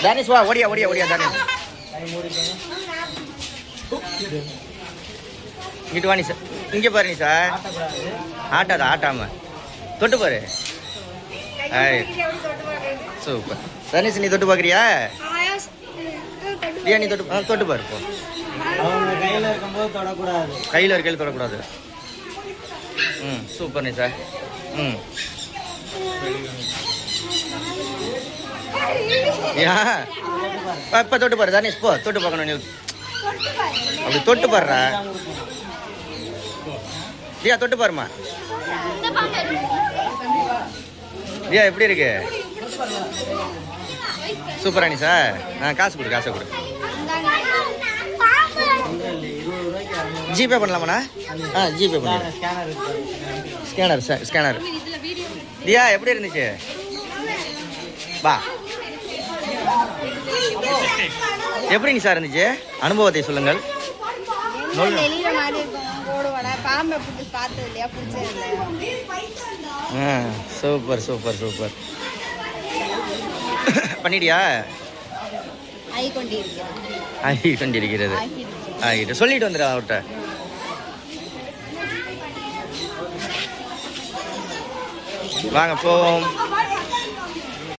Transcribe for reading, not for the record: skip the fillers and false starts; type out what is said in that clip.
தனுஷ் வா, ஓடியா ஓடியா ஓடியா தனுஷ். இங்கிட்டு வா நீ சார், இங்கே பாரு நீ சார். ஆட்டாத ஆட்டாம தொட்டு பாரு. சூப்பர். தனுஷ் நீ தொட்டு பார்க்குறியா? நீ தொட்டு தொட்டு பாரு. போ, கையில் இருக்கும்போது தொடக்கூடாது. கையில் இருக்கையில் தொடக்கூடாது. சூப்பர் நீ சார். ஏன் இப்போ தொட்டு பாரு தனுஷ். போ தொட்டு பார்க்கணும் நீ. அப்படி தொட்டு பாருறா. தியா தொட்டு பாருமா. தியா எப்படி இருக்கு? சூப்பரா நீ சார். காசு கொடு, காசை கொடு. ஜிபே பண்ணலாமாண்ணா? ஜிபே பண்ண. Scanner sir, scanner. தியா எப்படி இருந்துச்சு? வா. எப்படி நீ சார் இருந்துச்சு? அனுபவத்தை சொல்லுங்கள். Super super super. பண்ணிட்டியா? ஆகி கொண்டிருக்கிறது. ஆகிட்டு சொல்லிட்டு வந்துடு அவர்கிட்ட. வாங்க போவோம்.